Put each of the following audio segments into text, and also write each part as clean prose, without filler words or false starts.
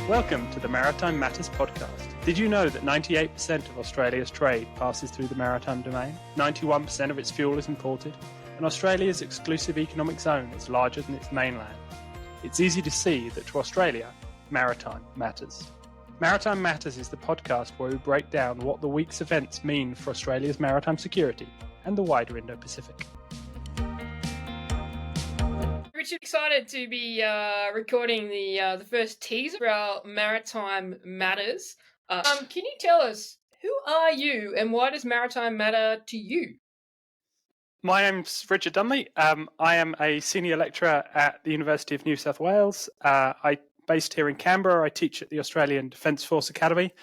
Welcome to the Maritime Matters podcast. Did you know that 98% of Australia's trade passes through the maritime domain? 91% of its fuel is imported, and Australia's exclusive economic zone is larger than its mainland. It's easy to see that to Australia, maritime matters. Maritime Matters is the podcast where we break down what the week's events mean for Australia's maritime security and the wider Indo-Pacific. Richard, excited to be recording the first teaser for our Maritime Matters. Can you tell us, who are you and why does maritime matter to you? My name's Richard Dunley. I am a senior lecturer at the University of New South Wales. I'm based here in Canberra. I teach at the Australian Defence Force Academy,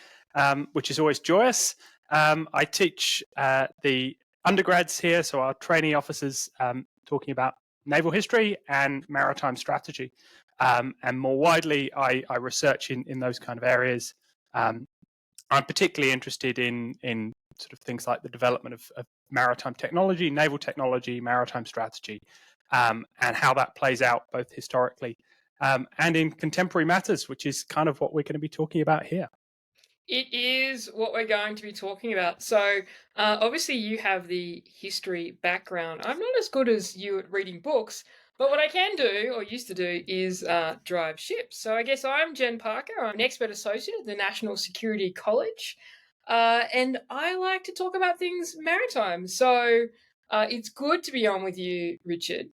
which is always joyous. I teach the undergrads here, so our trainee officers, talking about naval history and maritime strategy. And more widely, I research in those kind of areas. I'm particularly interested in sort of things like the development of maritime technology, naval technology, maritime strategy, and how that plays out both historically and in contemporary matters, which is kind of what we're going to be talking about here. It is what we're going to be talking about. So, obviously, you have the history background. I'm not as good as you at reading books, but what I can do, or used to do, is drive ships. So, I guess I'm Jen Parker. I'm an expert associate at the National Security College, and I like to talk about things maritime. So, it's good to be on with you, Richard.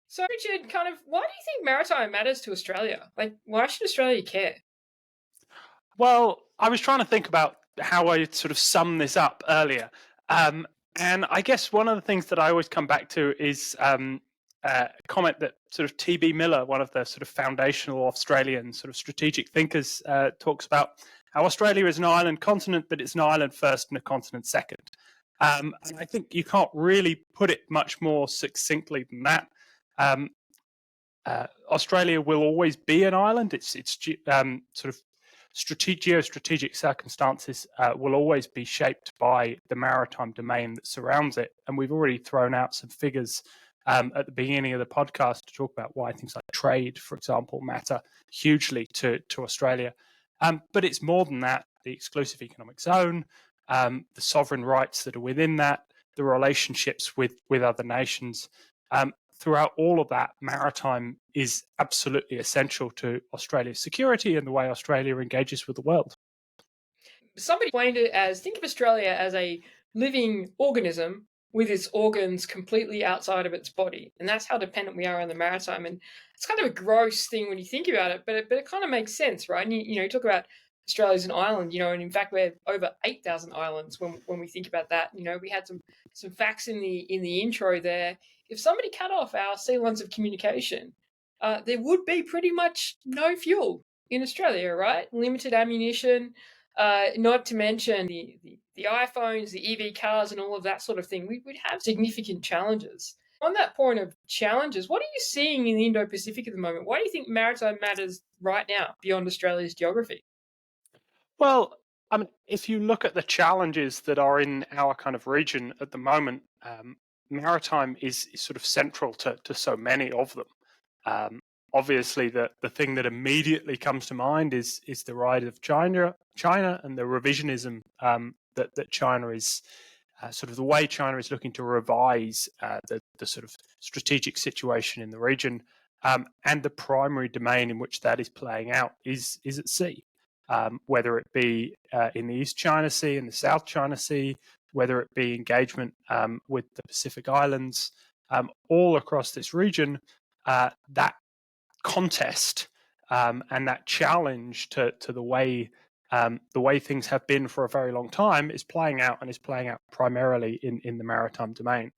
So, Richard, kind of, why do you think maritime matters to Australia? Like, why should Australia care? Well, I was trying to think about how I sort of sum this up earlier. And I guess one of the things that I always come back to is a comment that sort of T.B. Miller, one of the sort of foundational Australian sort of strategic thinkers, talks about how Australia is an island continent, but it's an island first and a continent second. And I think you can't really put it much more succinctly than that. Australia will always be an island. It's sort of geostrategic circumstances will always be shaped by the maritime domain that surrounds it. And we've already thrown out some figures at the beginning of the podcast to talk about why things like trade, for example, matter hugely to Australia. But it's more than that. The exclusive economic zone, the sovereign rights that are within that, the relationships with other nations. Throughout all of that, maritime is absolutely essential to Australia's security and the way Australia engages with the world. Somebody explained it as, think of Australia as a living organism with its organs completely outside of its body. And that's how dependent we are on the maritime. And it's kind of a gross thing when you think about it, but it kind of makes sense, right? And you talk about Australia as an island, and in fact, we're over 8,000 islands when we think about that. We had some facts in the intro there. If somebody cut off our sea lines of communication, there would be pretty much no fuel in Australia, right? Limited ammunition, not to mention the iPhones, the EV cars, and all of that sort of thing. We'd have significant challenges. On that point of challenges, what are you seeing in the Indo-Pacific at the moment? Why do you think maritime matters right now beyond Australia's geography? Well, I mean, if you look at the challenges that are in our kind of region at the moment, maritime is sort of central to so many of them. Obviously, the thing that immediately comes to mind is the rise of China and the revisionism that China is sort of the way China is looking to revise the sort of strategic situation in the region, and the primary domain in which that is playing out is at sea. Whether it be in the East China Sea and the South China Sea, whether it be engagement with the Pacific Islands, all across this region, that contest and that challenge to the way things have been for a very long time is playing out, and is playing out primarily in the maritime domain.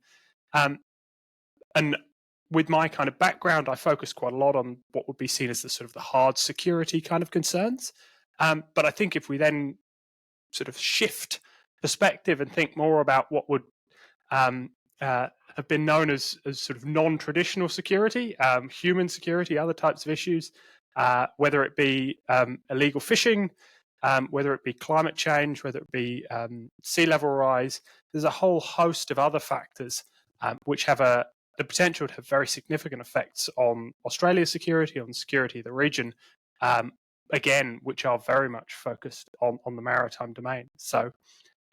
And with my kind of background, I focus quite a lot on what would be seen as the sort of the hard security kind of concerns. But I think if we then sort of shift perspective and think more about what would have been known as sort of non-traditional security, human security, other types of issues, whether it be illegal fishing, whether it be climate change, whether it be sea level rise, there's a whole host of other factors which have the potential to have very significant effects on Australia's security, on the security of the region, again, which are very much focused on the maritime domain. So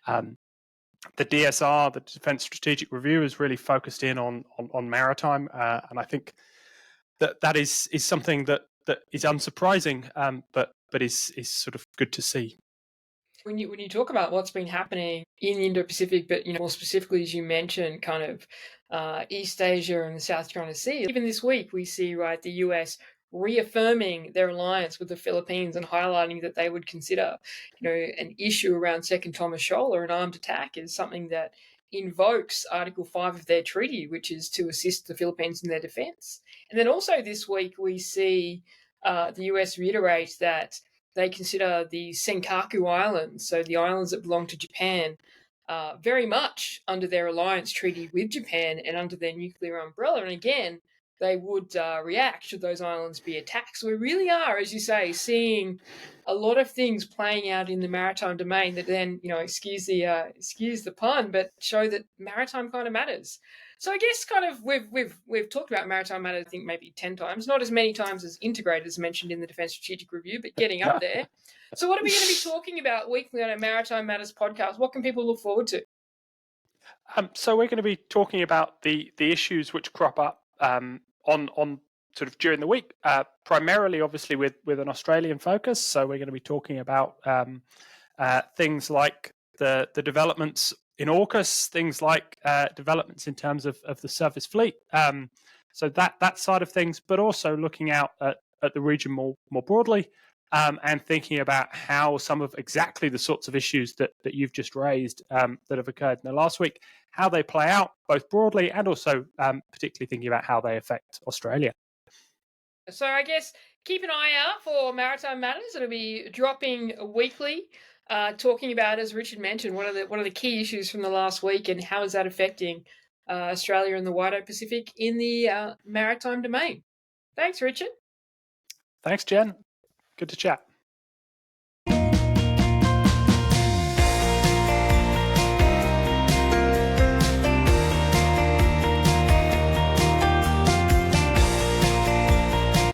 the DSR, the Defence Strategic Review, is really focused in on maritime, and I think that is something that is unsurprising, but is sort of good to see. When you talk about what's been happening in the Indo-Pacific, but more specifically, as you mentioned, kind of East Asia and the South China Sea, even this week we see the US reaffirming their alliance with the Philippines and highlighting that they would consider an issue around Second Thomas Shoal or an armed attack is something that invokes Article 5 of their treaty, which is to assist the Philippines in their defense. And then also this week we see the US reiterate that they consider the Senkaku Islands, so the islands that belong to Japan, very much under their alliance treaty with Japan and under their nuclear umbrella. And again, they would react should those islands be attacked. So we really are, as you say, seeing a lot of things playing out in the maritime domain that then, excuse the pun, but show that maritime kind of matters. So I guess kind of we've talked about maritime matters, I think maybe 10 times, not as many times as integrated as mentioned in the Defence Strategic Review, but getting up there. So what are we going to be talking about weekly on our Maritime Matters podcast? What can people look forward to? So we're going to be talking about the issues which crop up on sort of during the week, primarily obviously with an Australian focus. So we're going to be talking about things like the developments in AUKUS, things like developments in terms of the surface fleet. So that side of things, but also looking out at the region more broadly, and thinking about how some of exactly the sorts of issues that you've just raised that have occurred in the last week, how they play out both broadly and also particularly thinking about how they affect Australia. So I guess keep an eye out for Maritime Matters. It'll be dropping weekly, talking about, as Richard mentioned, what are the key issues from the last week and how is that affecting Australia and the wider Pacific in the maritime domain. Thanks, Richard. Thanks, Jen. Good to chat.